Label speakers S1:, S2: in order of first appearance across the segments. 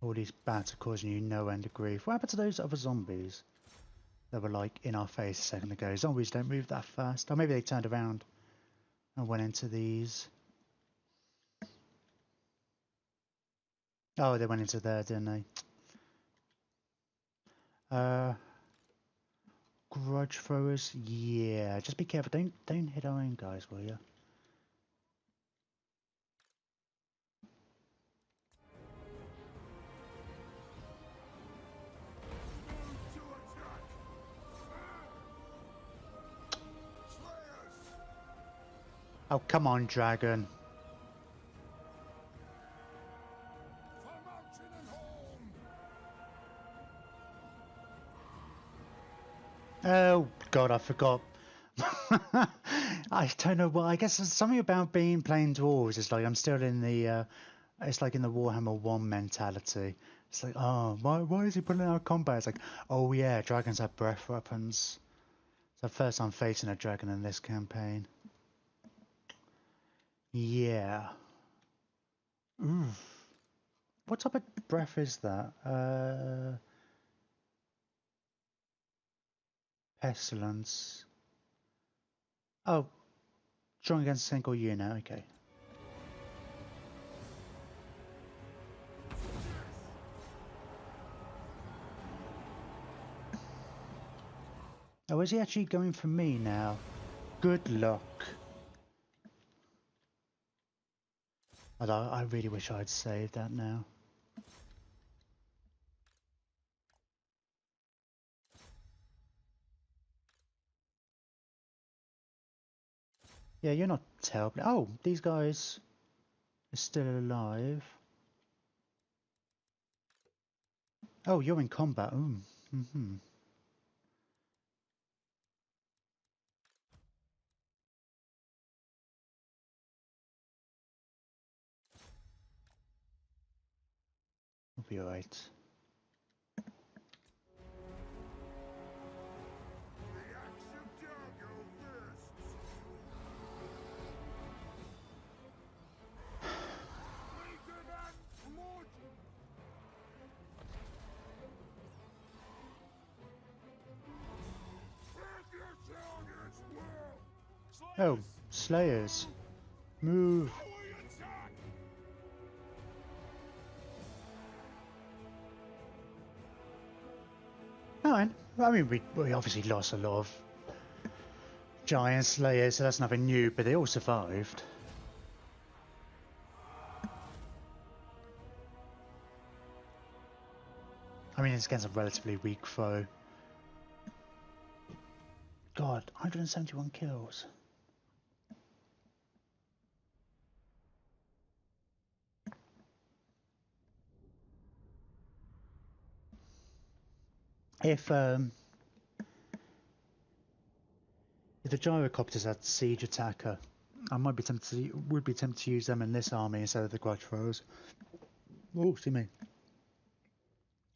S1: All these bats are causing you no end of grief. What happened to those other zombies that were like in our face a second ago? Zombies don't move that fast. Or maybe they turned around and went into these. Oh, they went into there, didn't they? Grudge throwers, yeah. Just be careful. Don't hit our own guys, will you? Oh, come on, dragon. Oh God, I forgot. I don't know. Well, I guess there's something about being playing dwarves. It's like I'm still in the. It's like in the Warhammer 1 mentality. It's like, oh, why is he putting out combat? It's like, oh yeah, dragons have breath weapons. It's the first time facing a dragon in this campaign. Yeah. Oof. What type of breath is that? Pestilence. Oh, strong against a single unit. Okay. Oh, is he actually going for me now? Good luck. I really wish I'd saved that now. Yeah, you're not terrible. Oh, these guys are still alive. Oh, you're in combat. Mm-hmm. We'll be alright. Oh, Slayers. Move. Alright. I mean, we obviously lost a lot of giant Slayers, so that's nothing new, but they all survived. I mean, it's against a relatively weak foe. God, 171 kills. If the gyrocopters had siege attacker, I might be tempted would be tempted to use them in this army instead of the grudge throwers. Oh, see me.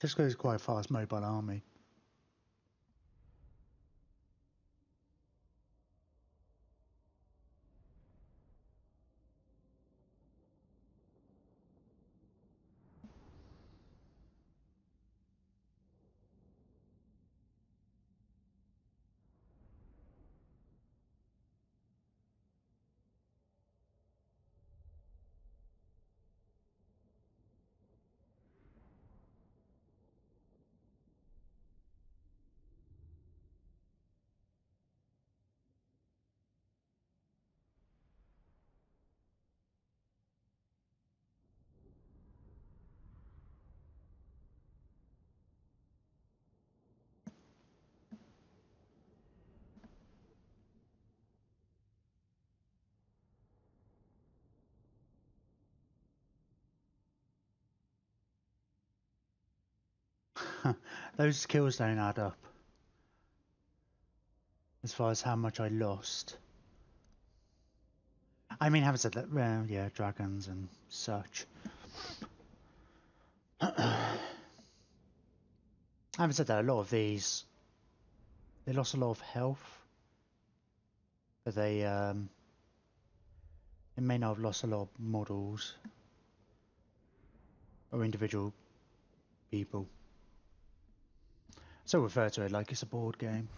S1: Just because it's quite a fast mobile army. Those kills don't add up as far as how much I lost. I mean, having said that, well, yeah, dragons and such. Having said that, a lot of these, they lost a lot of health, but they may not have lost a lot of models or individual people. So refer to it like it's a board game.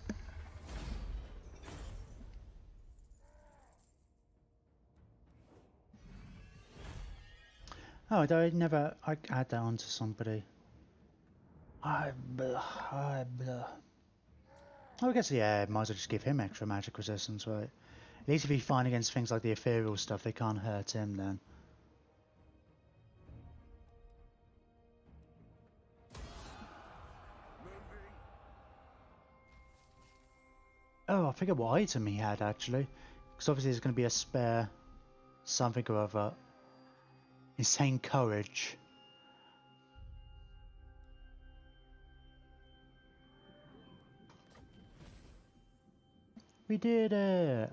S1: Oh, I add that on to somebody. I guess, yeah, might as well just give him extra magic resistance, right? At least if he's fine against things like the ethereal stuff, they can't hurt him then. Oh, I forget what item he had actually. Because obviously there's going to be a spare something or other. Insane courage. We did it!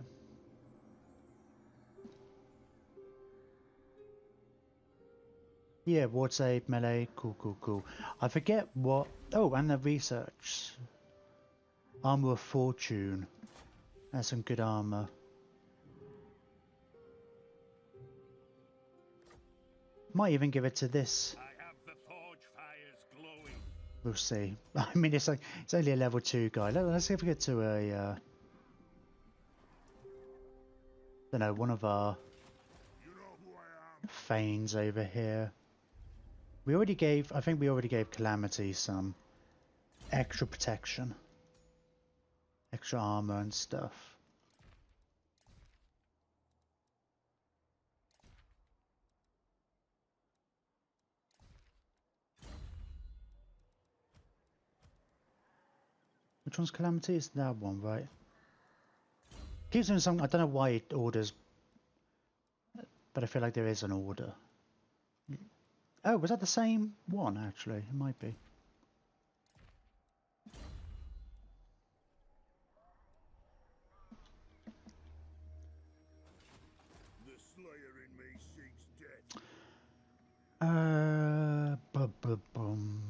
S1: Yeah, ward save, melee, cool. I forget what... Oh, and the research. Armor of Fortune. That's some good armor. Might even give it to this.
S2: I have the forge fires glowing.
S1: We'll see. I mean, it's only a level 2 guy. Let's see if we get to a... don't know, one of our... Thanes over here. We already gave... I think we already gave Calamity some extra protection. Extra armor and stuff. Which one's Calamity? It's that one, right? Keeps doing something. I don't know why it orders, but I feel like there is an order. Oh, was that the same one? Actually, it might be.
S2: The slayer in me seeks death.
S1: Boom.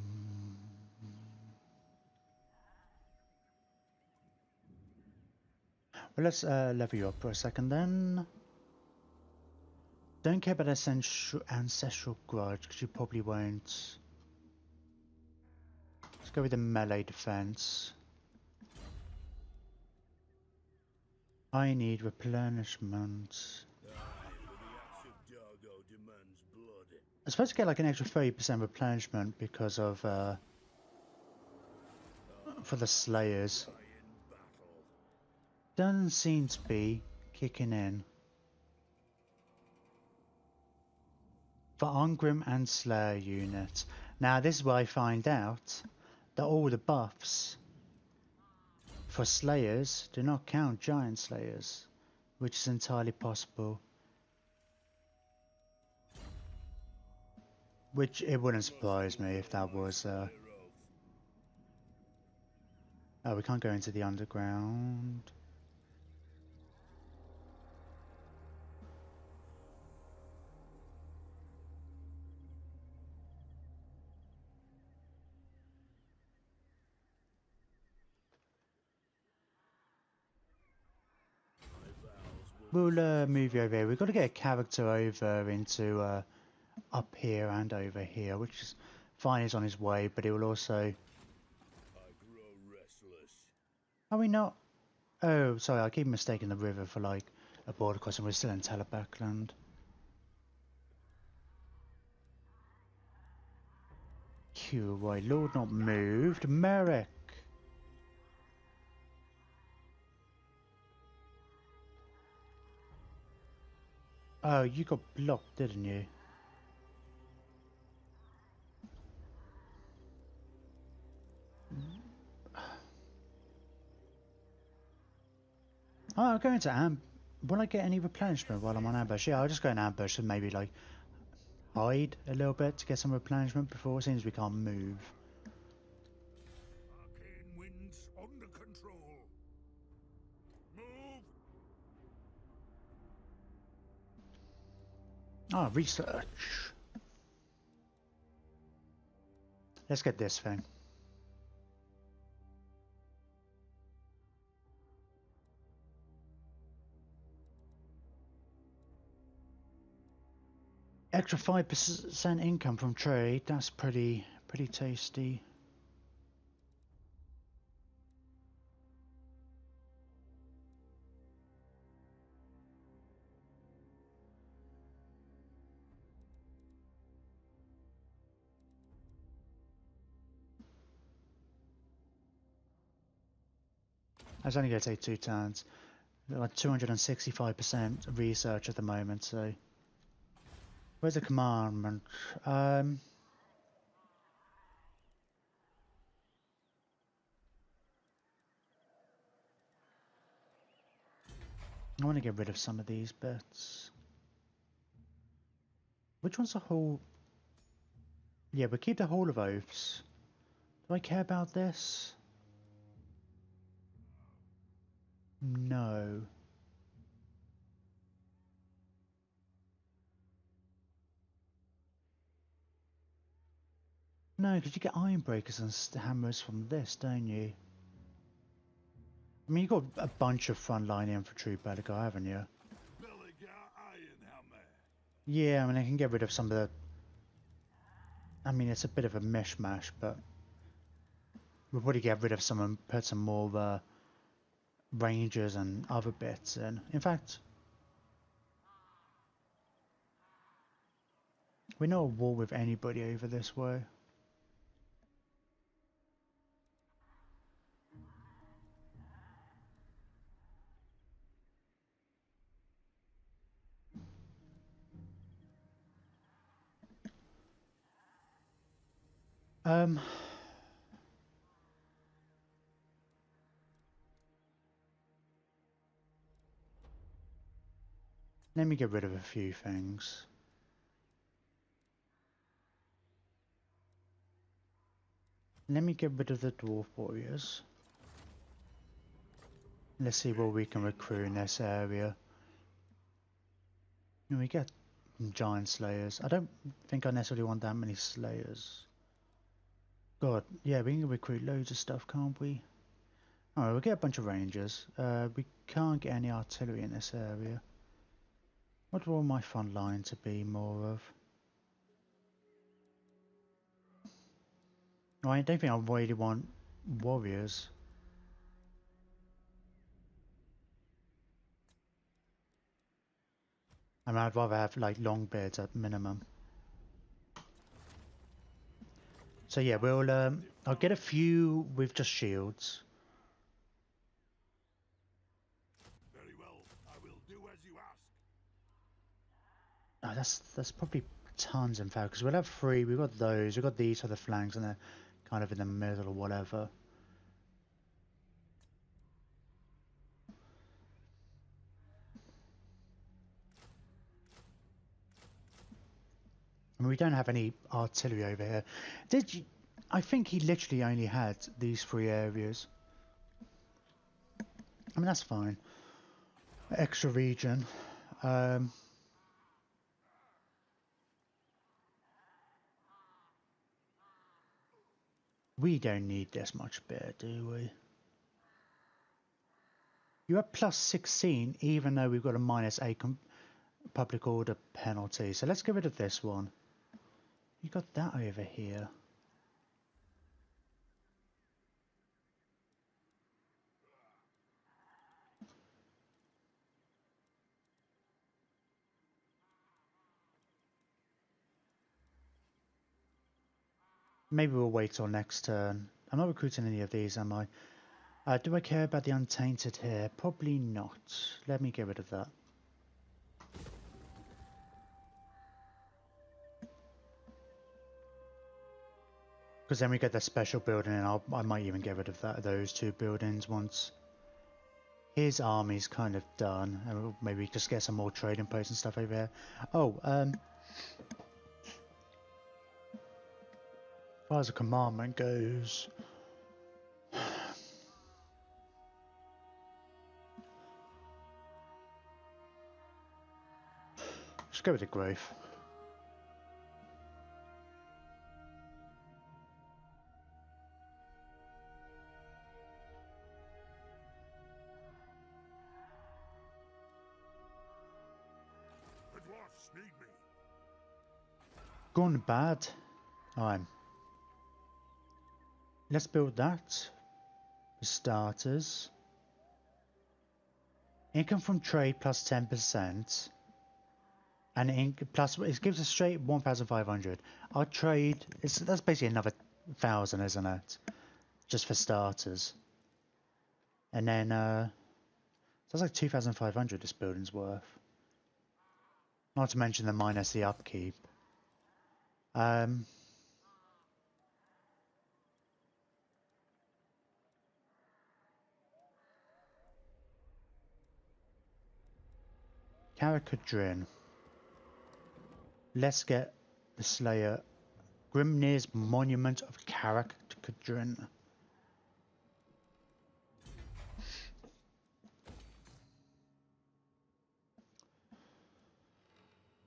S1: Well, let's level you up for a second then. Don't care about ancestral grudge because you probably won't. Let's go with the melee defense. I need replenishment. I'm supposed to get like an extra 30% replenishment because of for the slayers. Doesn't seem to be kicking in. For Ongrim and Slayer units. Now this is where I find out that all the buffs for Slayers do not count Giant Slayers, which is entirely possible. Which it wouldn't surprise me if that was oh, we can't go into the underground. We'll move you over here. We've got to get a character over into up here and over here, which is fine. He's on his way, but he will also... Are we not? Oh, sorry, I keep mistaking the river for like a border crossing. We're still in Telebackland. Q, right, Lord not moved. Merrick! Oh, you got blocked, didn't you? Oh, I'm going to will I get any replenishment while I'm on ambush? Yeah, I'll just go in ambush and maybe like hide a little bit to get some replenishment before it seems we can't move.
S2: Arcane winds under control. Move.
S1: Ah, research. Let's get this thing. Extra 5% income from trade. That's pretty Pretty tasty. It's only going to take 2 turns. Like 265% research at the moment, so... Where's the commandment? I want to get rid of some of these bits. Which one's the whole... Yeah, we'll keep the Hall of Oaths. Do I care about this? No. No, because you get iron breakers and hammers from this, don't you? I mean, you've got a bunch of frontline infantry better go, haven't you? Yeah, I mean, I can get rid of some of the... I mean, it's a bit of a mishmash, but... We'll probably get rid of some and put some more rangers and other bits in. In fact... We're not at war with anybody over this way. Um... Let me get rid of a few things. Let me get rid of the dwarf warriors. Let's see what we can recruit in this area. And we get giant slayers. I don't think I necessarily want that many slayers. God, yeah, we can recruit loads of stuff, can't we? Alright, we'll get a bunch of rangers. We can't get any artillery in this area. What do I want my front line to be more of? I don't think I really want warriors. I mean, I'd rather have like long beards at minimum. So yeah, I'll get a few with just shields.
S2: Very well. I will do as you ask.
S1: Oh, that's probably tons in fact, because we'll have 3. We've got those. We've got these for the flanks, and they're kind of in the middle or whatever. I mean, we don't have any artillery over here. Did you? I think he literally only had these 3 areas. I mean, that's fine. Extra region. We don't need this much beer, do we? You're at plus 16, even though we've got a -8 public order penalty. So let's get rid of this one. You got that over here. Maybe we'll wait till next turn. I'm not recruiting any of these, am I? Do I care about the untainted here? Probably not. Let me get rid of that. Because then we get the special building, and I might even get rid of those 2 buildings once his army's kind of done, and we'll maybe just get some more trading posts and stuff over here. Oh, as far as the commandment goes, let's go with the growth.
S2: The dwarfs need me.
S1: Gone bad. I'm let's build that. For starters. Income from trade plus 10%. And plus it gives us straight 1,500. Our trade that's basically another 1,000, isn't it? Just for starters. And then that's like 2,500 this building's worth. Not to mention the minus the upkeep. Karak Kadrin. Let's get the Slayer. Grimnir's Monument of Karak Kadrin.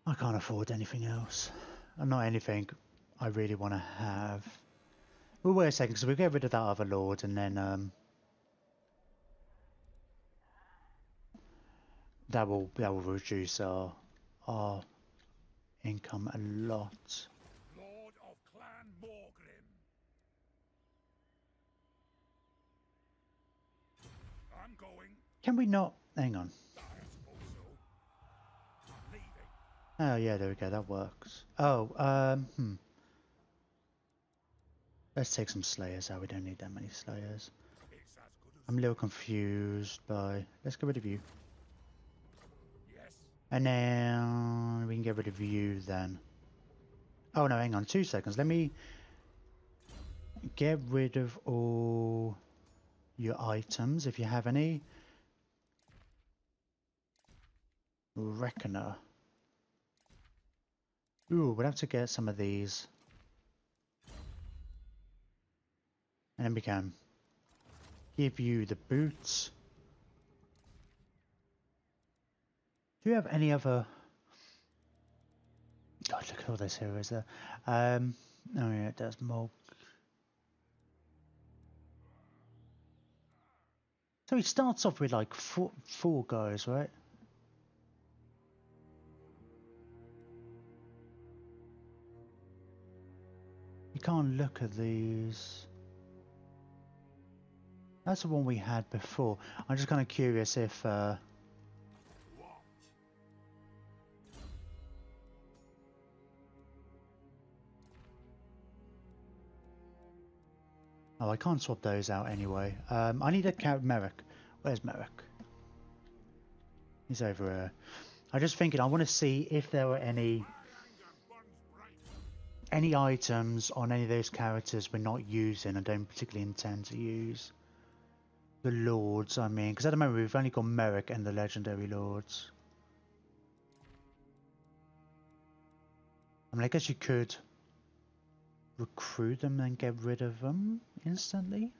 S1: I can't afford anything else. Not anything I really want to have. Well, wait a second, so we get rid of that other lord, and then that will reduce our income a lot.
S2: Lord of Clan Morgrim. I'm going.
S1: Can we not? Hang on.
S2: I suppose so. I'm leaving.
S1: Oh yeah, there we go. That works. Oh, let's take some slayers out. We don't need that many slayers.
S2: It's as good as
S1: I'm a little confused by. Let's get rid of you.
S2: yes.
S1: And then we can get rid of you then. Oh no, hang on 2 seconds. Let me get rid of all your items if you have any. Reckoner. Ooh, we'll have to get some of these. And then we can give you the boots. Do you have any other... God, look at all those heroes there. Oh yeah, it does more. So he starts off with like four guys, right? You can't look at these. That's the one we had before. I'm just kind of curious if...
S2: What?
S1: Oh, I can't swap those out anyway. I need a count Merrick. Where's Merrick? He's over here. I'm just thinking, I want to see if there were any
S2: My anger burns bright.
S1: items on any of those characters we're not using and don't particularly intend to use. The Lords, I mean, because at the moment we've only got Merrick and the Legendary Lords. I mean, I guess you could recruit them and get rid of them instantly.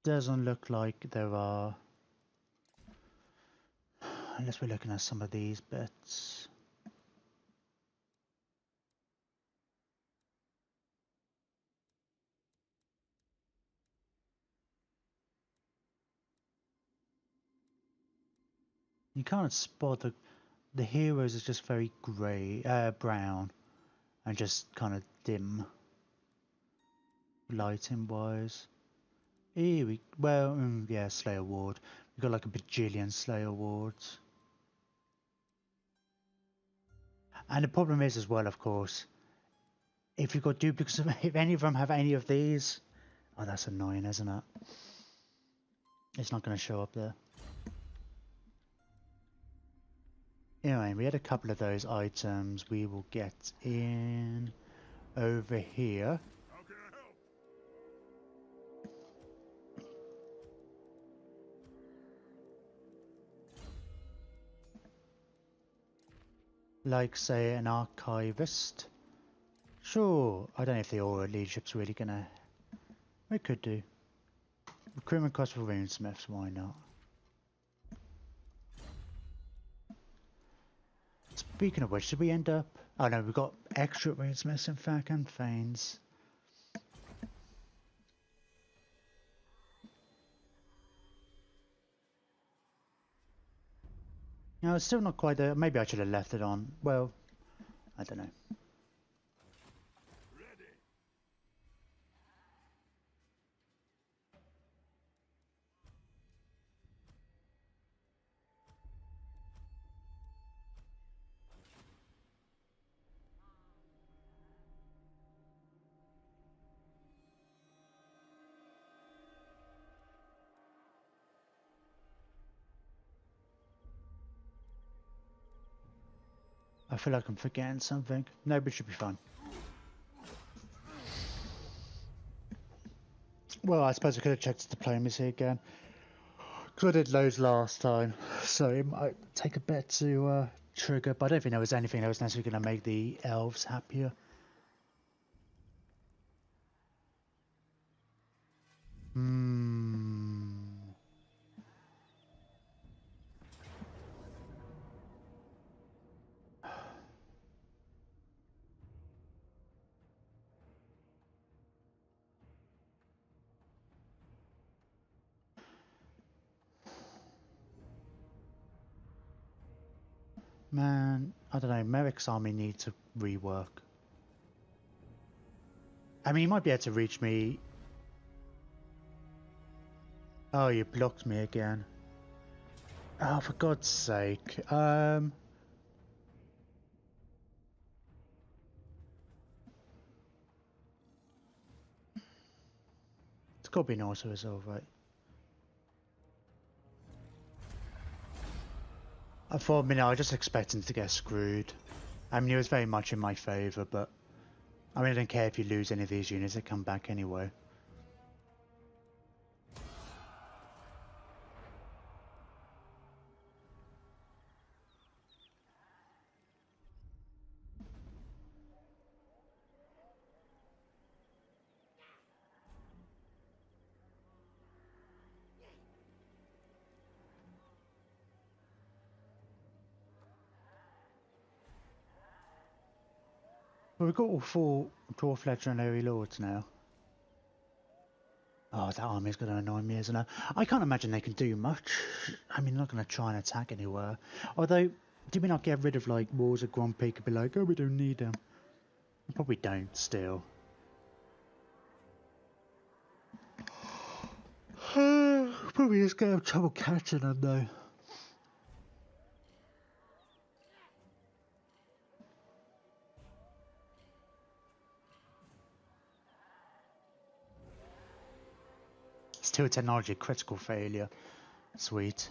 S1: Doesn't look like there are, unless we're looking at some of these bits. You can't spot the heroes is just very grey, brown, and just kind of dim, lighting wise. Here we, well, yeah, Slayer Ward. We've got like a bajillion Slayer Wards. And the problem is as well, of course, if you've got duplicates, if any of them have any of these, oh, that's annoying, isn't it? It's not going to show up there. Anyway, we had a couple of those items. We will get in over here.
S2: How can I help?
S1: Like, say, an archivist. Sure, I don't know if the aura leadership's really gonna... We could do. Recruitment cost for runesmiths, why not? Speaking of which, did we end up... Oh no, we've got extra runesmiths in fact, and Thanes. No, it's still not quite there. Maybe I should have left it on. Well, I don't know. I feel like I'm forgetting something. No, but it should be fine. Well, I suppose I could have checked the diplomacy again. Because I did loads last time. So it might take a bit to trigger. But I don't think there was anything that was necessarily going to make the elves happier. Hmm. Man, I don't know. Merrick's army needs to rework. I mean, he might be able to reach me. Oh, you blocked me again. Oh, for God's sake. It's got to be an auto resolve, right? I thought, I was just expecting to get screwed. I mean, it was very much in my favour, but I mean, I don't care if you lose any of these units, they come back anyway. Well, we've got all 4 Dwarf Legendary Lords now. Oh, that army's going to annoy me, isn't it? I can't imagine they can do much. I mean, they're not going to try and attack anywhere. Although, did we not get rid of, like, Walls of Grand Peak and be like, oh, we don't need them? We probably don't, still. Probably just going to have trouble catching them, though. Still technology, critical failure. Sweet.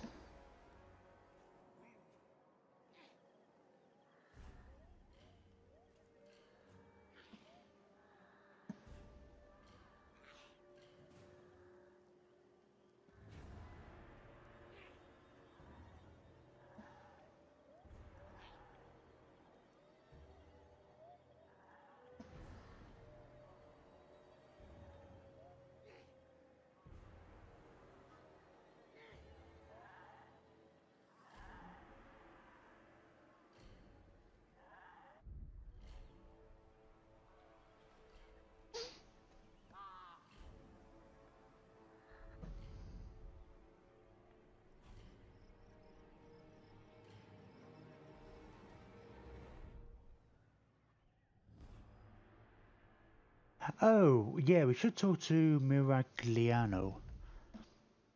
S1: Oh, yeah, we should talk to Miragliano.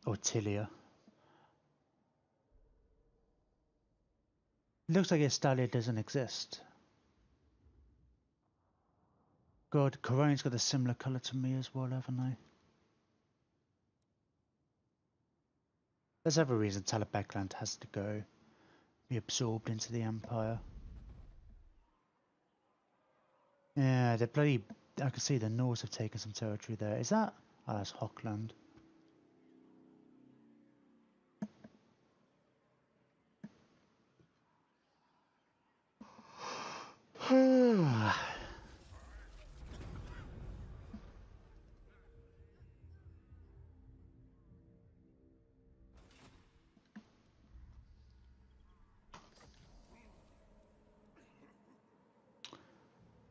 S1: Or Tilia. Looks like Estalia doesn't exist. God, Corone's got a similar colour to me as well, haven't they? There's every reason Talabekland has to go. Be absorbed into the Empire. Yeah, the bloody... I can see the Norse have taken some territory there. Is that... Oh, that's Hockland.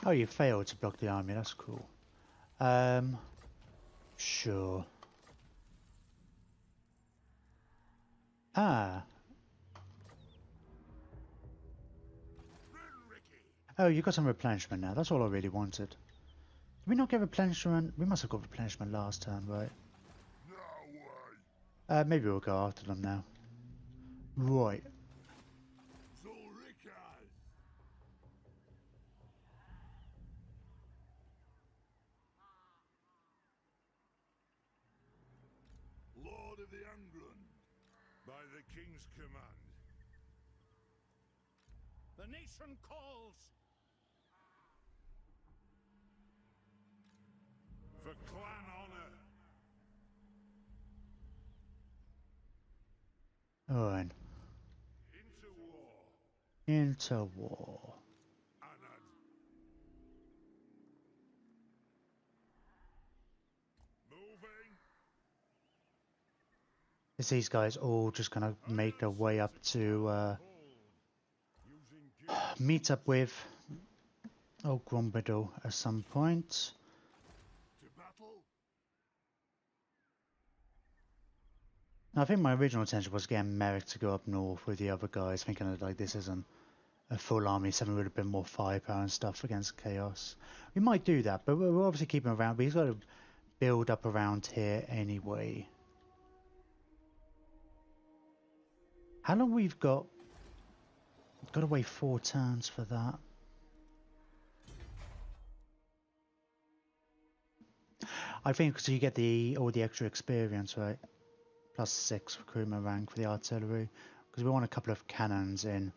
S1: Oh, you failed to block the army, that's cool. Sure. Ah. Oh, you got some replenishment now. That's all I really wanted. Did we not get replenishment? We must have got replenishment last turn, right?
S2: No way.
S1: Maybe we'll go after them now. Right.
S2: Zulrikas. Lord of the England, by the king's command. The nation calls. For clan honor.
S1: On.
S2: Into war.
S1: Into war.
S2: Anad. Moving.
S1: Is these guys all just gonna make their way up to
S2: Using gear.
S1: meet up with old Grumbadel at some point?
S2: To battle.
S1: Now, I think my original intention was getting Merrick to go up north with the other guys, thinking that like this isn't a full army, something with a bit more firepower and stuff against Chaos. We might do that, but we're obviously keeping around. But he's got to build up around here anyway. How long we've got? Got to wait 4 turns for that. I think so. You get all the extra experience, right? +6 recruitment rank for the artillery, because we want a couple of cannons in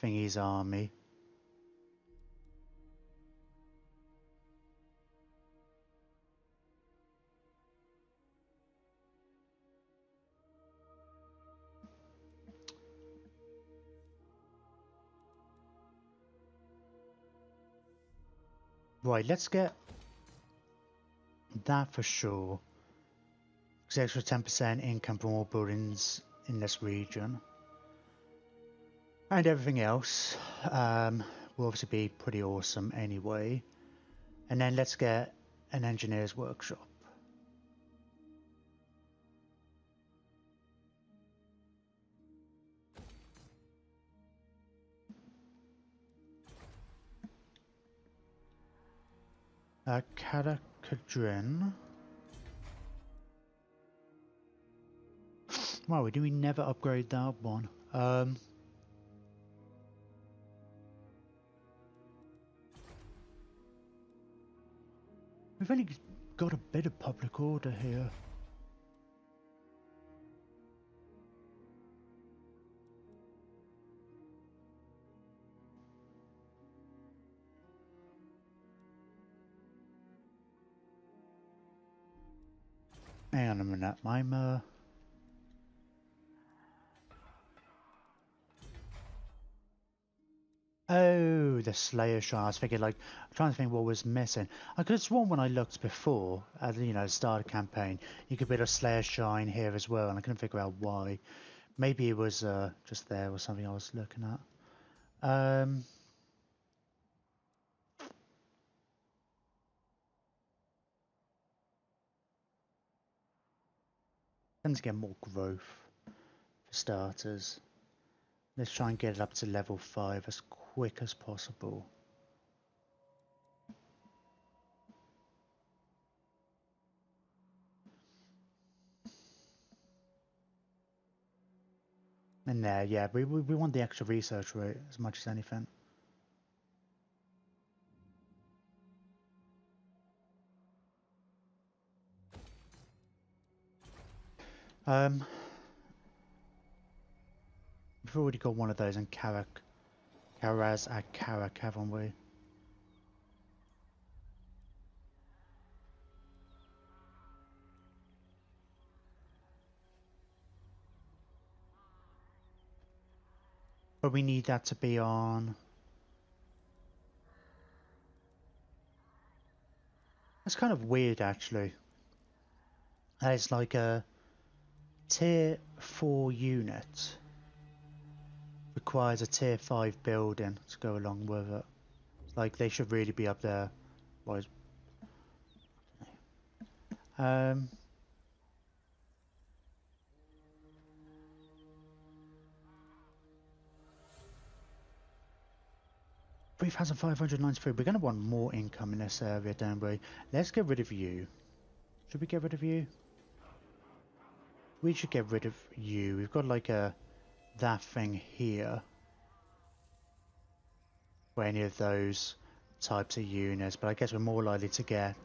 S1: Thingy's army. Right, let's get that for sure. Because extra 10% income from all buildings in this region. And everything else will obviously be pretty awesome anyway. And then let's get an engineer's workshop. Karak Kadrin. Wow, do we never upgrade that one? We've only got a bit of public order here. Hang on a minute, I'm oh, the Slayer Shrine. I was thinking, like, I'm trying to think what was missing. I could have sworn when I looked before, at the start of the campaign, you could build a Slayer Shrine here as well, and I couldn't figure out why. Maybe it was just there or something I was looking at. Tend to get more growth for starters. Let's try and get it up to level 5 as quick as possible. And there, yeah, we want the extra research rate as much as anything. We've already got one of those in Karaz at Karak, haven't we? But we need that to be on. That's kind of weird, actually. It's like a tier 4 unit requires a tier 5 building to go along with it. Like they should really be up there. Why? 3,593. We're going to want more income in this area, don't we? Let's get rid of you. Should we get rid of you? We should get rid of you. We've got like that thing here. For any of those types of units, but I guess we're more likely to get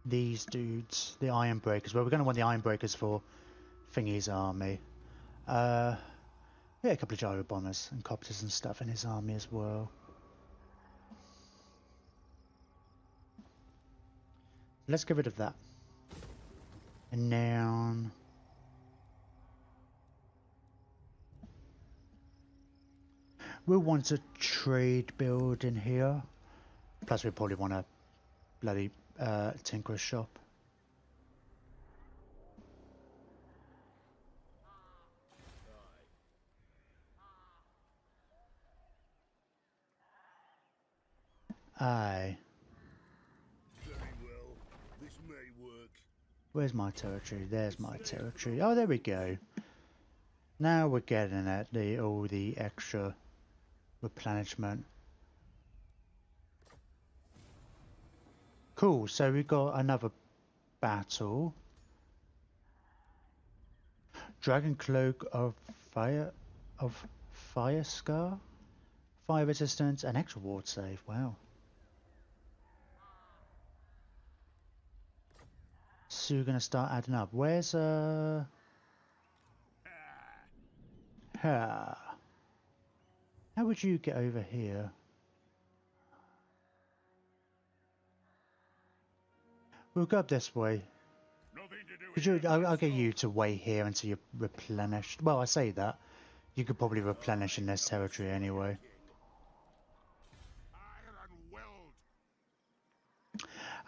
S1: these dudes, the Iron Breakers. Well, we're going to want the Iron Breakers for Thingy's army. Yeah, a couple of gyro bombers and copters and stuff in his army as well. Let's get rid of that. And now we'll want a trade build in here. Plus we probably want a bloody tinkerer's shop. Aye.
S2: Very well. This may work.
S1: Where's my territory? There's my territory. Oh, there we go. Now we're getting at all the extra replenishment. Cool. So we got another battle. Dragon Cloak of Fire Scar, fire resistance, and extra ward save. Wow. So you're gonna start adding up. Where's Ha. How would you get over here? We'll go up this way. I'll get you to wait here until you're replenished. Well, I say that. You could probably replenish in this territory anyway.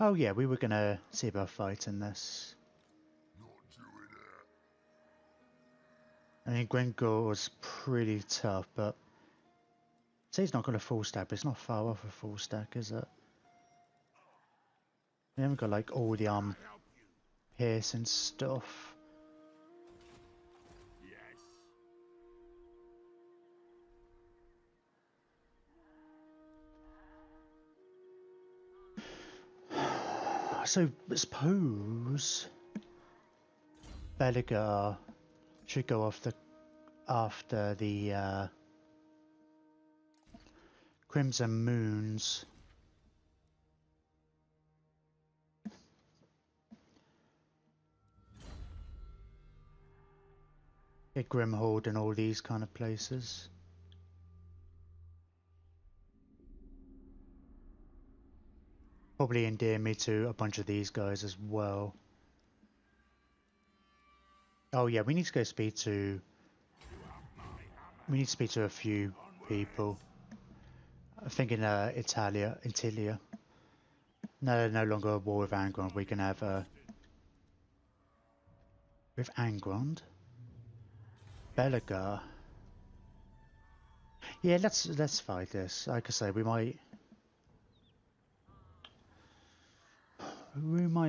S1: Oh yeah, we were gonna see about fighting this. I mean, Gringor's pretty tough, but say he's not got a full stack, but it's not far off a full stack, is it? We haven't got like all the pierce and stuff. So I suppose Belagar should go off after the Crimson Moons. Get Grimhold and all these kind of places. Probably endear me to a bunch of these guys as well. Oh yeah, we need to go speak to... We need to speak to a few people. I'm thinking Italia. No, no longer a war with Angrand. We can have with Angrand. Belagar. Yeah, let's fight this. Like I say, we might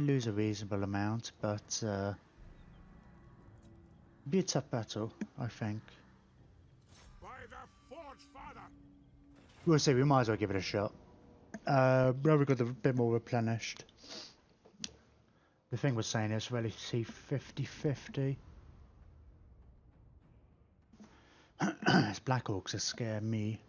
S1: lose a reasonable amount, but it'll be a tough battle, I think. We'll see. We might as well give it a shot. Now we've got a bit more replenished. The thing was saying it's relatively 50-50. It's Black Orcs that scare me.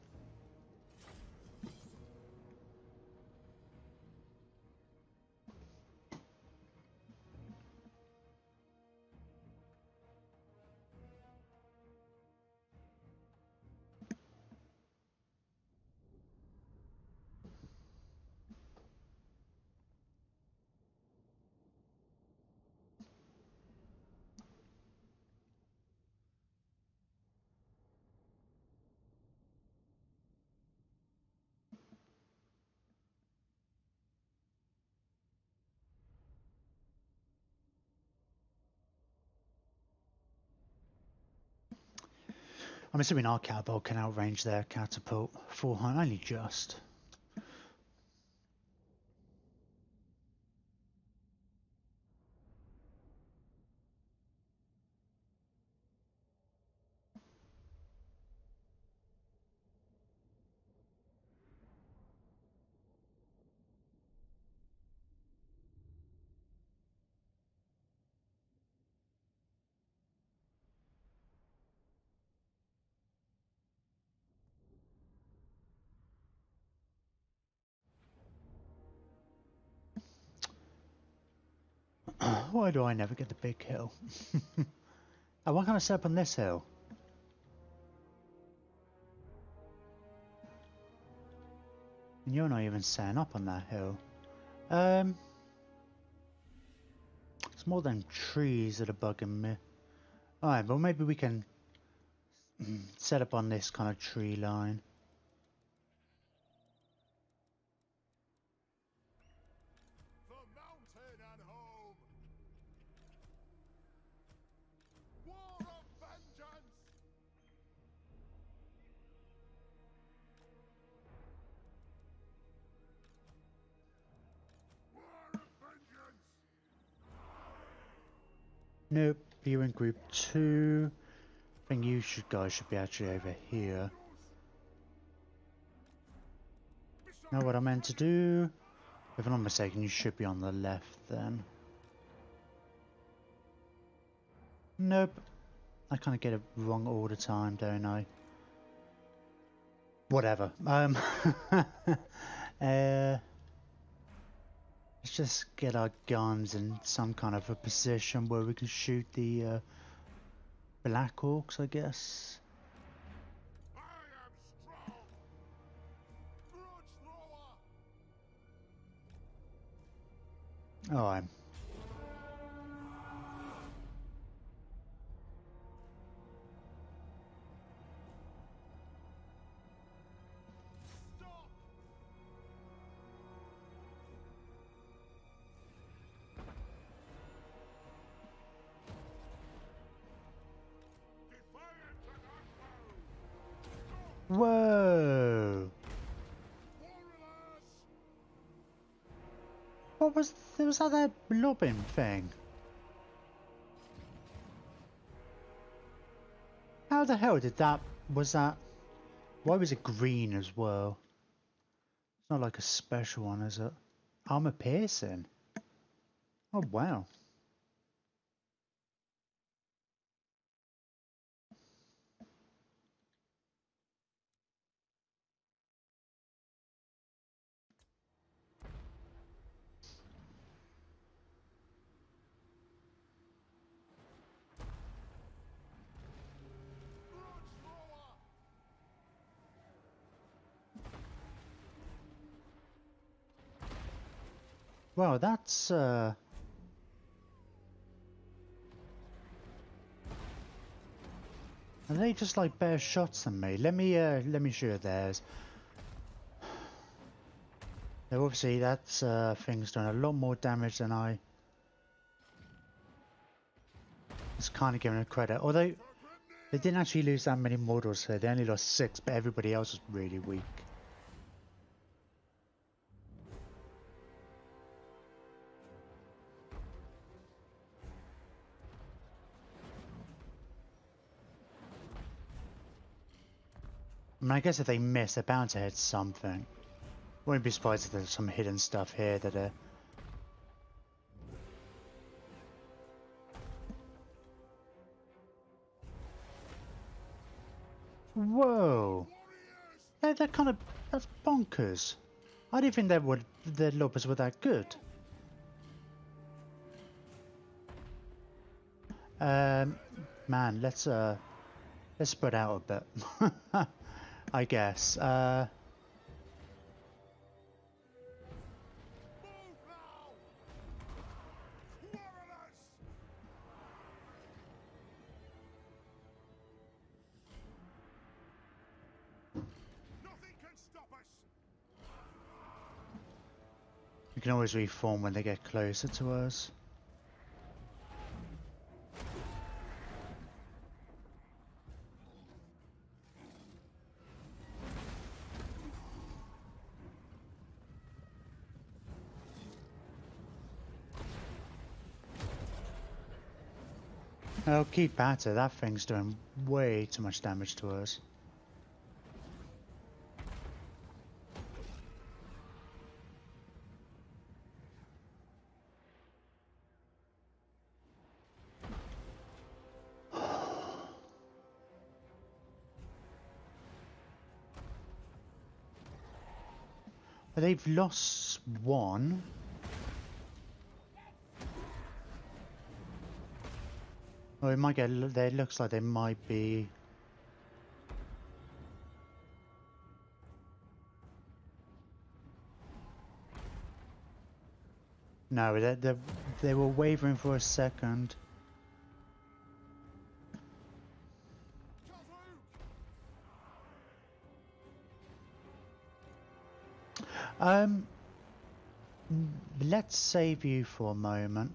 S1: I'm assuming our catapult can outrange their catapult 400, only just. Why do I never get the big hill? Oh, why can't I set up on this hill? And you're not even setting up on that hill. It's more than trees that are bugging me. Alright, well maybe we can set up on this kind of tree line.
S2: For mountain and home. War of vengeance. War of vengeance.
S1: Nope, you're in group 2. I think you guys should be actually over here. Know what I meant to do? If I'm not mistaken, you should be on the left then. Nope. I kind of get it wrong all the time, don't I? Whatever. Let's just get our guns in some kind of a position where we can shoot the Black Orcs, I guess.
S2: I am strong. Grudge thrower.
S1: Oh, I'm.
S2: Stop. Defiant and unbound.
S1: Whoa!
S2: Warriors.
S1: What was that blobbing thing? How the hell did that? Was that? Why was it green as well? It's not like a special one, is it? Armor piercing. Oh wow.
S2: Grudge thrower.
S1: Wow, that's Are they just like better shots than me? Let me shoot theirs. Now obviously that's thing's done a lot more damage than I was kind of giving it credit. Although they didn't actually lose that many models here, they only lost 6, but everybody else was really weak. I mean, I guess if they miss, they're bound to hit something. Wouldn't be surprised if there's some hidden stuff here that are... Whoa! They're kind of... That's bonkers. I didn't think their lobbers were that good. Man, let's spread out a bit. I guess.
S2: Move now. Warriors. Nothing can stop us.
S1: We can always reform when they get closer to us. Oh, keep at it. That thing's doing way too much damage to us. They've lost one. Or it might get. They looks like they might be. No, they were wavering for a second. Um, let's save you for a moment.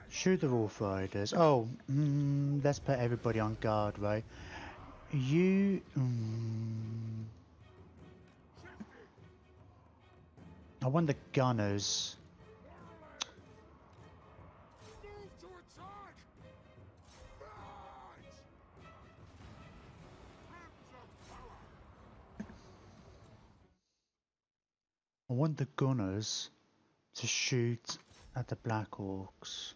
S1: Shoot the Wolf Riders. Oh, let's put everybody on guard, right? You. I want the gunners. I want the gunners to shoot at the Black Orcs.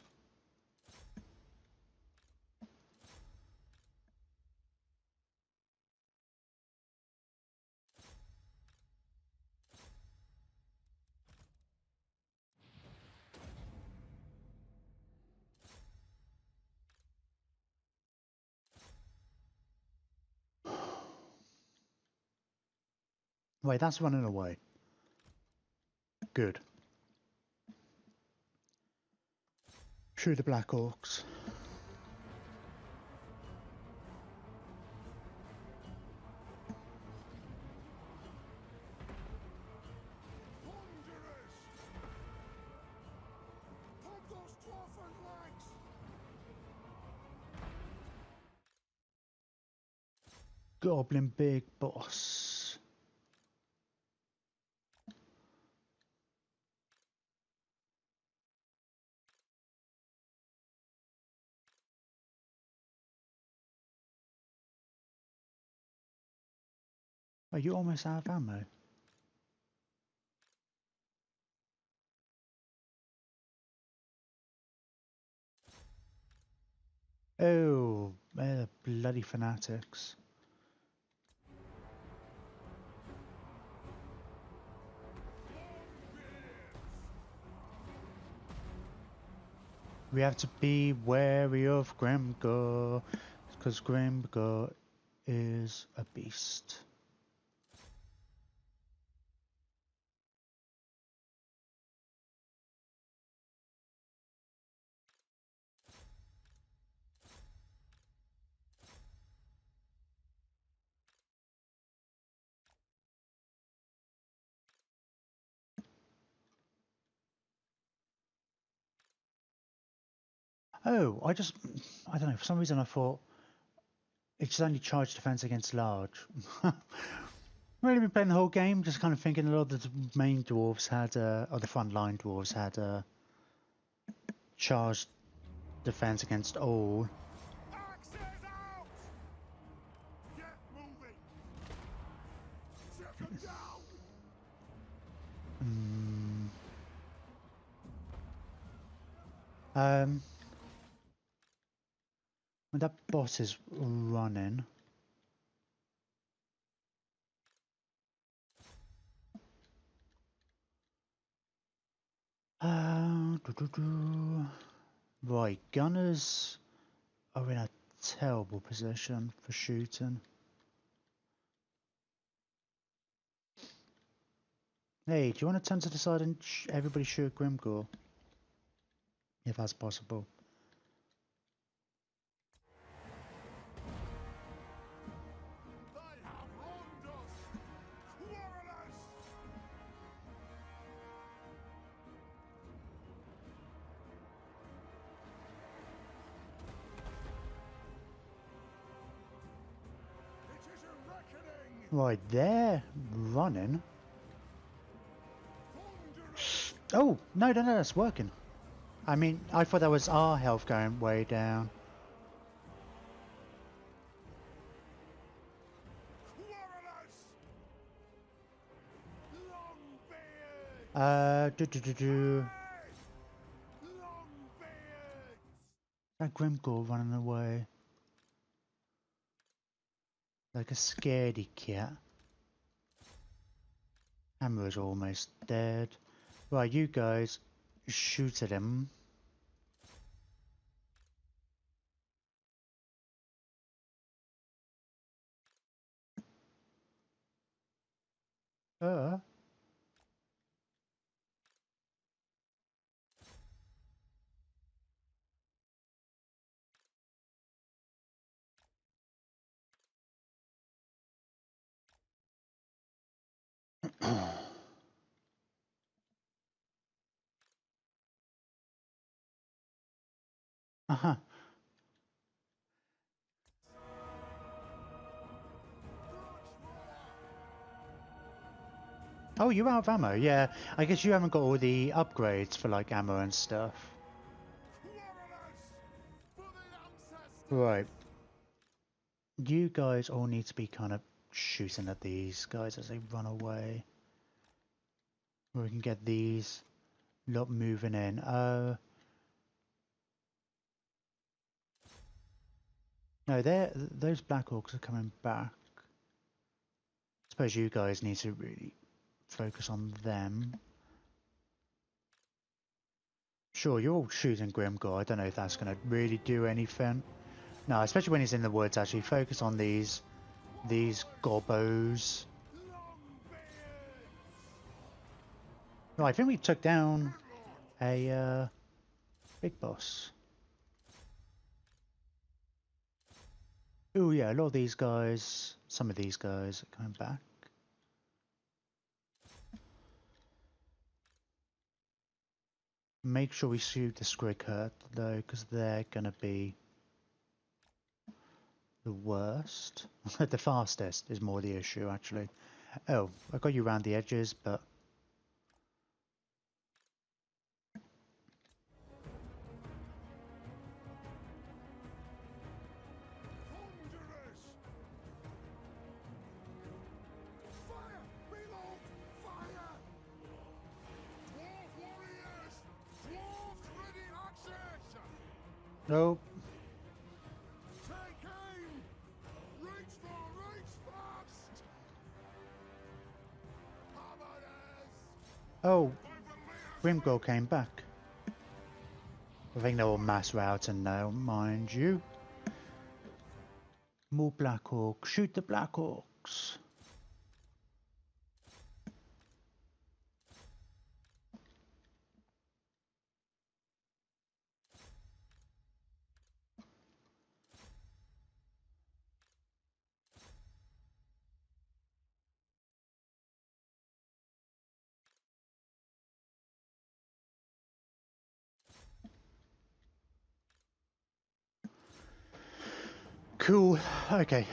S1: Wait, that's running away. Good. Shoot the Black Orcs. Goblin Big Boss. Are you almost out of ammo? Oh, they're the bloody fanatics. We have to be wary of Grimgor, because Grimgor is a beast. Oh, I don't know, for some reason I thought it's only charge defense against large. Really been playing the whole game, just kind of thinking a lot of the main dwarves had, or the front line dwarves had, charge defense against all. When that boss is running. Right, gunners are in a terrible position for shooting. Hey, do you want to turn to the side and everybody shoot Grimgor? If that's possible. Right, they're running. Oh, no, that's working. I mean, I thought that was our health going way down. That Grimgor running away. Like a scaredy cat. Hammer's almost dead. Right, you guys, shoot at him. Uh. Uh-huh. Oh, you're out of ammo. Yeah, I guess you haven't got all the upgrades for like ammo and stuff. Right. You guys all need to be kind of shooting at these guys as they run away. We can get these lot moving in. No, those Black Hawks are coming back. I suppose you guys need to really focus on them. Sure, you're all shooting Grimgor. I don't know if that's going to really do anything. No, especially when he's in the woods, actually. Focus on these gobbos. Right, I think we took down a big boss. Oh yeah, a lot of these guys, some of these guys are coming back. Make sure we shoot the Scrighurt though, because they're gonna be the worst. The fastest is more the issue, actually. Oh, I got you around the edges, but nope. Oh, Grimgor came back. I think they're all mass routing now, mind you. More Blackhawks. Shoot the Blackhawks. Cool. Okay,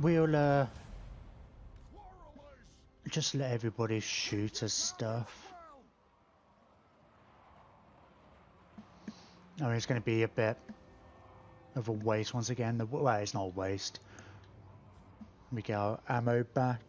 S1: we'll just let everybody shoot us stuff. I mean, it's going to be a bit of a waste once again. Well, it's not a waste. We get our ammo back.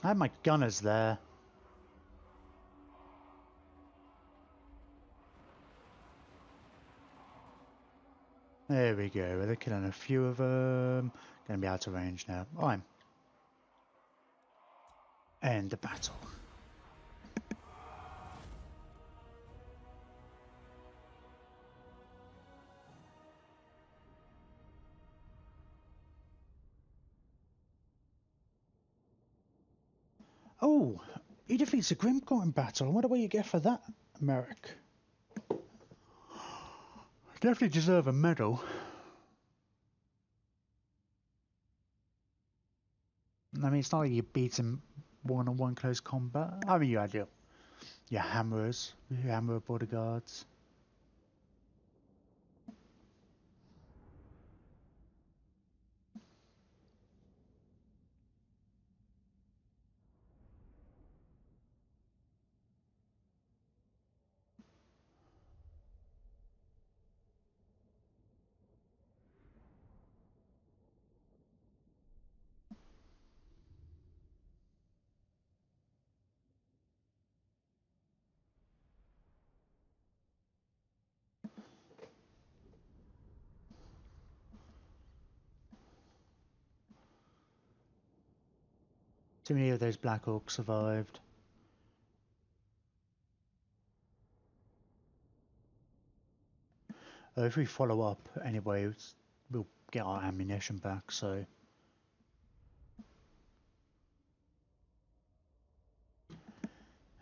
S1: I had my gunners there. There we go. They're killing a few of them. Gonna be out of range now. I'm. End the battle. Oh, he defeats a Grimgor in battle. I wonder what you get for that, Merrick. Definitely deserve a medal. I mean, it's not like you beat him one-on-one close combat. I mean, you had your hammerers, your hammer bodyguards. Too many of those Black Orcs survived. If we follow up anyway, we'll get our ammunition back, so...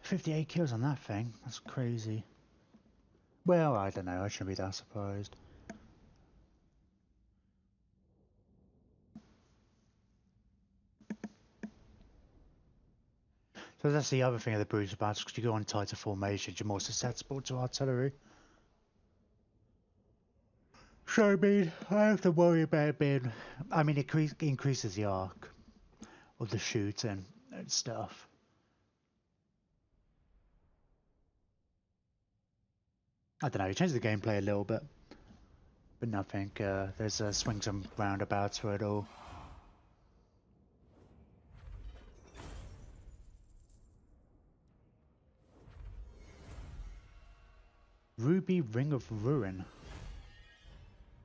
S1: 58 kills on that thing, that's crazy. Well, I don't know, I shouldn't be that surprised. So that's the other thing of the bruiser battles, because you go on tighter formations, you're more susceptible to artillery. So I mean, I have to worry about being... I mean, it increases the arc of the shooting and stuff. I don't know, it changes the gameplay a little bit. But nothing, there's swings and roundabouts for it all. Ruby Ring of Ruin.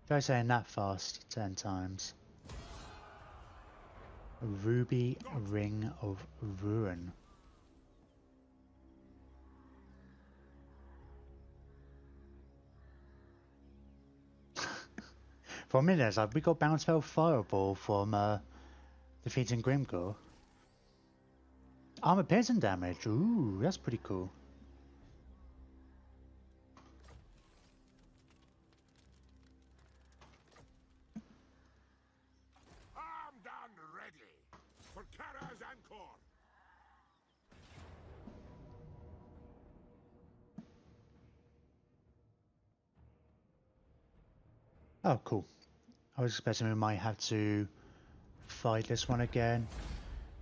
S1: Try saying that fast 10 times. Ruby Ring of Ruin. For a minute, it's like we got Bounce Fell Fireball from defeating Grimgore. Armor piercing damage. Ooh, that's pretty cool.
S2: Armed and ready for Karak's Anchor.
S1: Oh, cool. I was expecting we might have to fight this one again.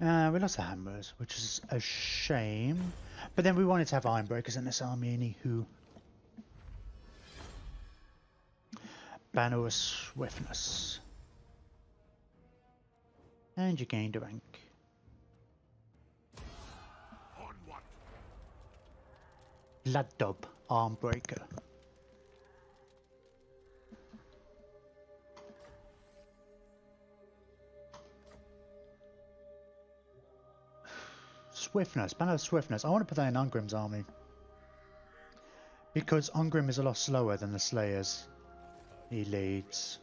S1: We lost the hammers, which is a shame. But then we wanted to have Ironbreakers in this army, anywho. Banner of Swiftness. And you gained a rank.
S2: Onward.
S1: Laddub, Armbreaker. Swiftness, Banner of Swiftness. I want to put that in Ungrim's army. Because Ungrim is a lot slower than the Slayers he leads.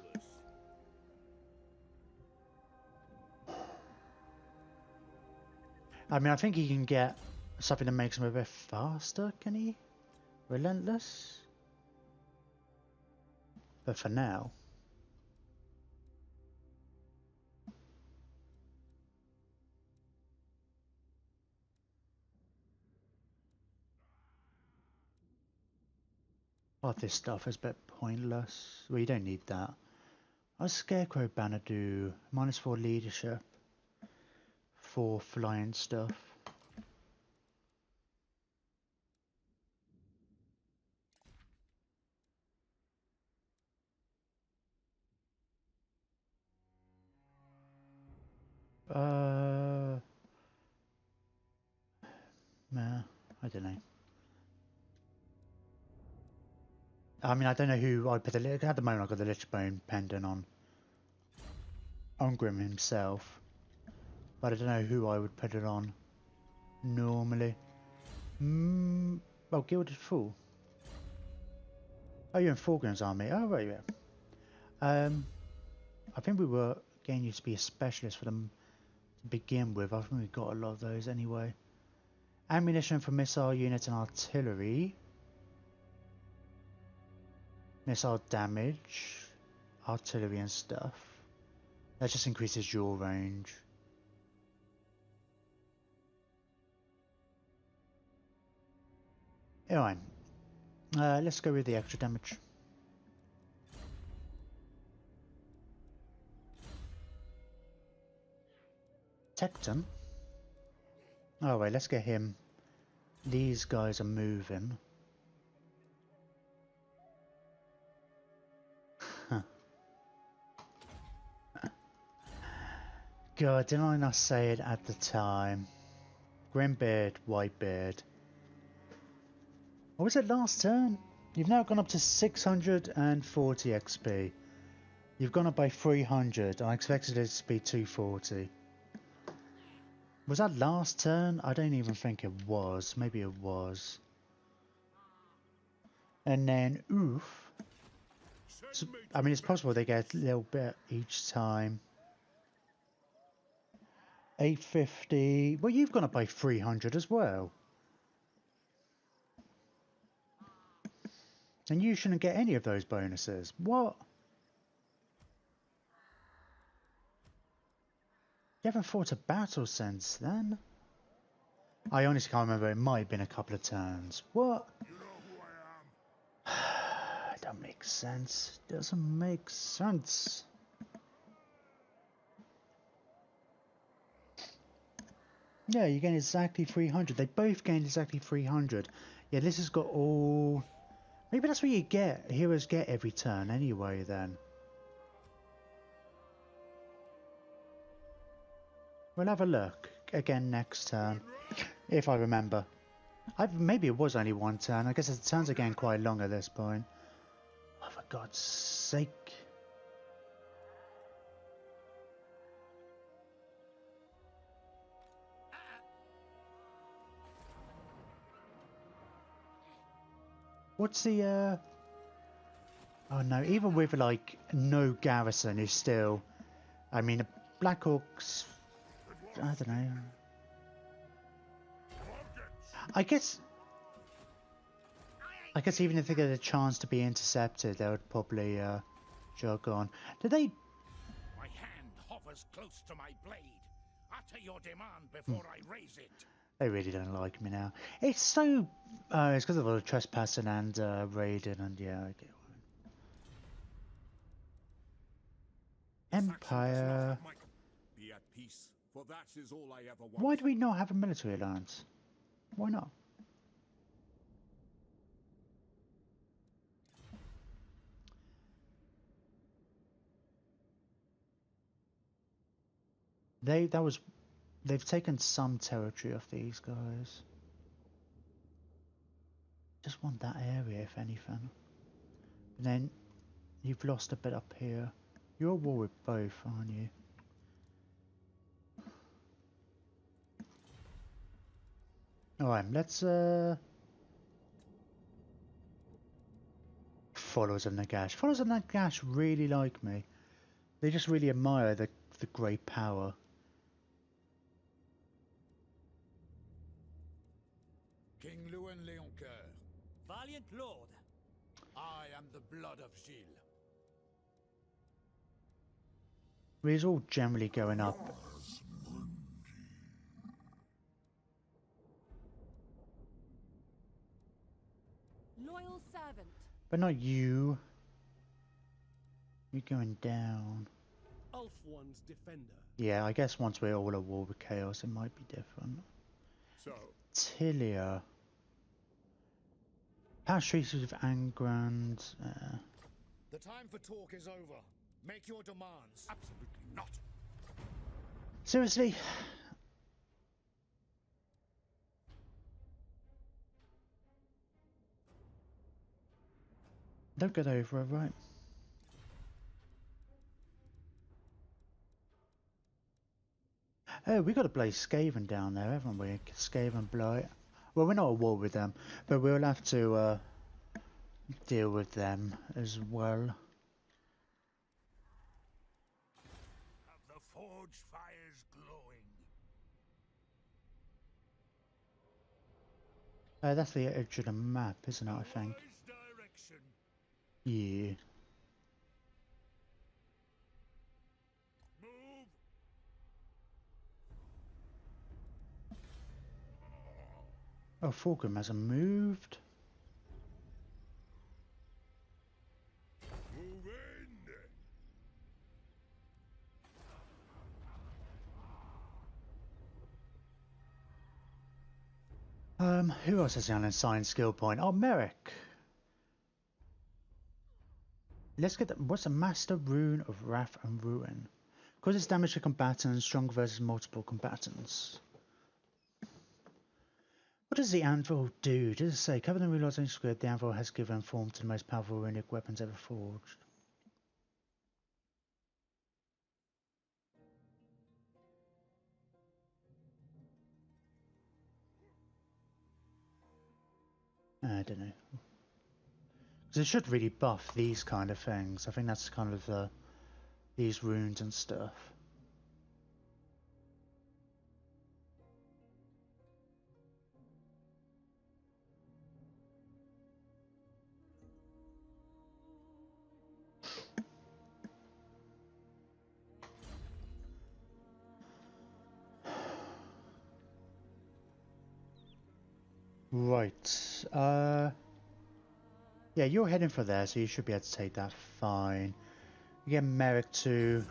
S1: I mean, I think he can get something that makes him a bit faster, can he? Relentless? But for now... Oh, this stuff is a bit pointless. Well, you don't need that. What does Scarecrow Banner do? -4 leadership. 4 flying stuff. Nah, I don't know. I mean, I don't know who I put the... At the moment, I've got the Lichbone pendant on Ungrim himself. But I don't know who I would put it on normally. Oh, Gilded Fool. Oh, you're in Thorgrim's army. Oh, right, yeah. I think we were getting you to be a specialist for them to begin with. I think we got a lot of those anyway. Ammunition for missile units and artillery. Missile damage. Artillery and stuff. That just increases your range. Alright. Let's go with the extra damage. Tecton. Oh wait, let's get him. These guys are moving. God, didn't I not say it at the time? Grimbeard, Whitebeard. What was it last turn? You've now gone up to 640 XP. You've gone up by 300. I expected it to be 240. Was that last turn? I don't even think it was. Maybe it was. And then, oof. So, I mean, it's possible they get a little bit each time. 850. Well, you've gone up by 300 as well. And you shouldn't get any of those bonuses. What? You haven't fought a battle since then? I honestly can't remember. It might have been a couple of turns. What?
S2: You know who I am.
S1: It doesn't make sense. Doesn't make sense. Yeah, you gain exactly 300. They both gained exactly 300. Yeah, this has got all... Maybe that's what you get. Heroes get every turn anyway, then. We'll have a look again next turn, if I remember. Maybe it was only one turn. I guess the turns are getting quite long at this point. Oh, for God's sake. What's the, Oh no, even with, like, no garrison is still... I mean, Black Hawks... I don't know. I guess even if they get a chance to be intercepted, they would probably jog on. Did they?
S3: My hand hovers close to my blade. Utter your demand before I raise it.
S1: They really don't like me now. It's so. It's because of all the trespassing and raiding, and yeah, I get it. Empire.
S2: Be at peace, for that is all I ever want.
S1: Why do we not have a military alliance? Why not? They've taken some territory off these guys. Just want that area, if anything. And then you've lost a bit up here. You're at war with both, aren't you? Alright, let's Followers of Nagash. Followers of Nagash really like me. They just really admire the great power.
S3: King Lewin Leoncoeur. Valiant lord. I am the blood of Gilles.
S1: It's all generally going up.
S4: Loyal servant.
S1: But not you. You're going down.
S5: Ulf one's defender.
S1: Yeah, I guess once we're all at war with Chaos, it might be different.
S2: So,
S1: Tilia. Past streets with Angrand.
S3: The time for talk is over. Make your demands. Absolutely not.
S1: Seriously? Don't get over it, right? Oh, we got to play Skaven down there, haven't we? Skaven Blight. Well, we're not at war with them, but we'll have to deal with them as well.
S2: have the forge fires glowing.
S1: That's the edge of the map, isn't it, I think?
S2: Wise direction.
S1: Yeah.
S2: Move.
S1: Oh, Fulgrim hasn't moved.
S2: Move in.
S1: Who else has the unassigned skill point? Oh, Merrick. Let's get the, what's the Master Rune of Wrath and Ruin? Causes damage to combatants, strong versus multiple combatants. What does the anvil do? Does it say, cover the realizing squid, the anvil has given form to the most powerful runic weapons ever forged? I don't know. Because it should really buff these kind of things. I think that's kind of the these runes and stuff. Right. Yeah, you're heading for there, so you should be able to take that fine. You get Merrick to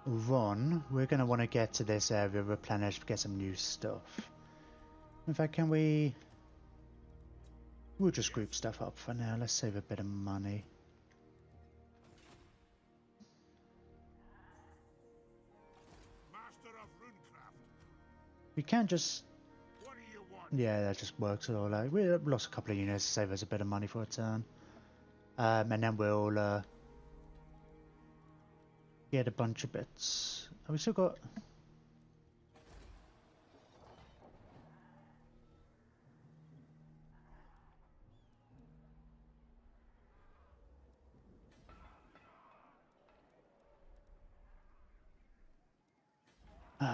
S1: run. We're going to want to get to this area, replenish, get some new stuff. In fact, can we... We'll just group stuff up for now. Let's save a bit of money.
S2: Master of Runecraft,
S1: We can just...
S2: what do you want?
S1: Yeah, that just works it all out. We lost a couple of units to save us a bit of money for a turn. And then we'll get a bunch of bits. Have we still got...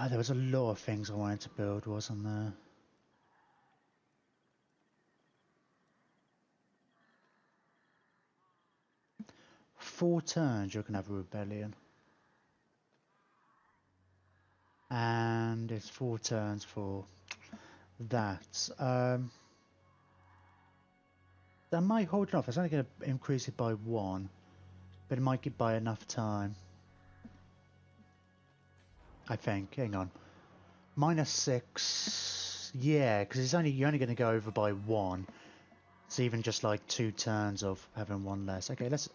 S1: there was a lot of things I wanted to build, wasn't there? Four turns you can have a rebellion. And it's 4 turns for that. That might hold it off. It's only going to increase it by 1. But it might get by enough time. I think. Hang on. -6. Yeah, because you're only going to go over by 1. It's even just like 2 turns of having 1 less. Okay, let's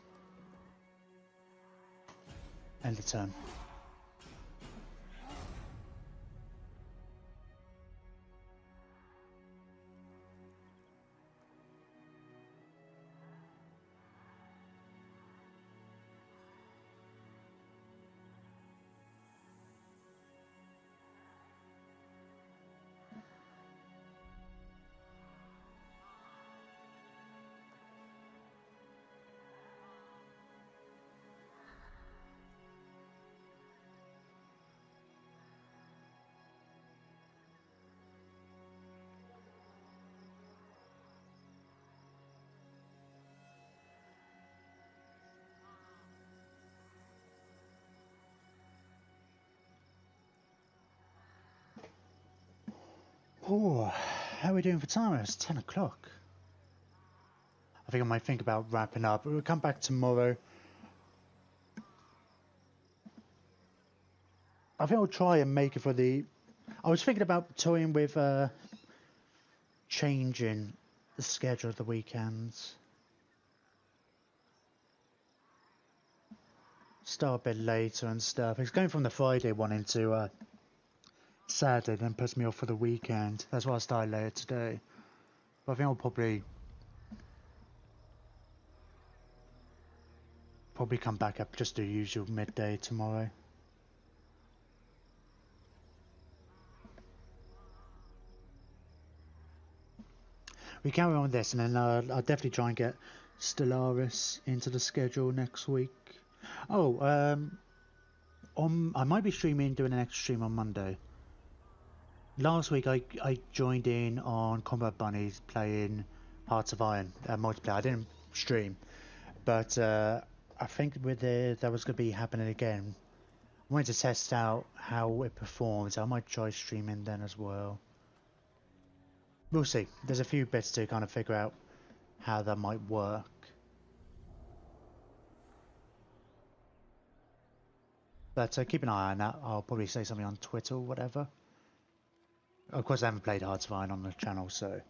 S1: end the turn. Oh, how are we doing for time? It's 10 o'clock. I think I might think about wrapping up. We'll come back tomorrow. I think I'll try and make it for the... I was thinking about toying with changing the schedule of the weekends. Start a bit later and stuff. It's going from the Friday one into Saturday, then puts me off for the weekend. That's why I started later today. But I think I'll probably come back up just to usual midday tomorrow. We carry on with this, and then I'll definitely try and get Stellaris into the schedule next week. Oh, I might be doing an extra stream on Monday. Last week I joined in on Combat Bunnies playing Hearts of Iron multiplayer. I didn't stream, but I think that was going to be happening again. I wanted to test out how it performs. I might try streaming then as well. We'll see. There's a few bits to kind of figure out how that might work. But keep an eye on that. I'll probably say something on Twitter or whatever. Of course, I haven't played Hearts of Iron on the channel, so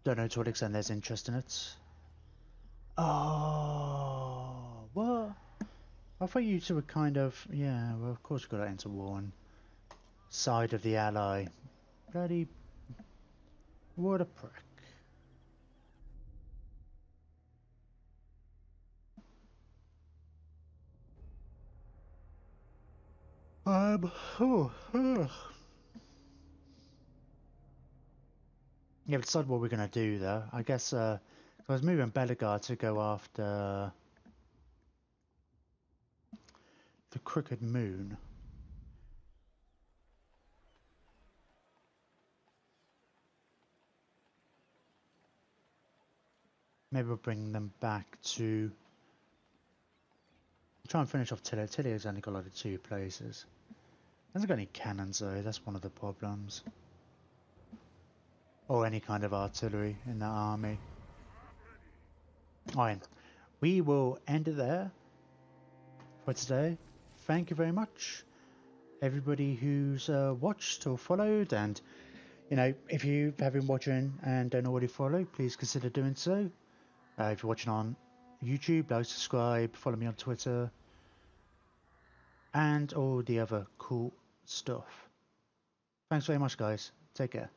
S1: don't know to what extent there's interest in it. Oh, what? I thought you two were kind of... Yeah, well, of course we got into war on side of the ally. Bloody... What a prick. Oh. Yeah, decide what we're gonna do though. I guess I was moving Belegar to go after the Crooked Moon. Maybe we'll bring them back to try and finish off Tilly. Tilly's only got like 2 places. Hasn't got any cannons though, that's one of the problems. Or any kind of artillery in that army. Alright, we will end it there for today. Thank you very much, everybody who's watched or followed, and you know, if you have been watching and don't already follow, please consider doing so. If you're watching on YouTube, like, subscribe, follow me on Twitter, and all the other cool stuff. Thanks very much, guys. Take care.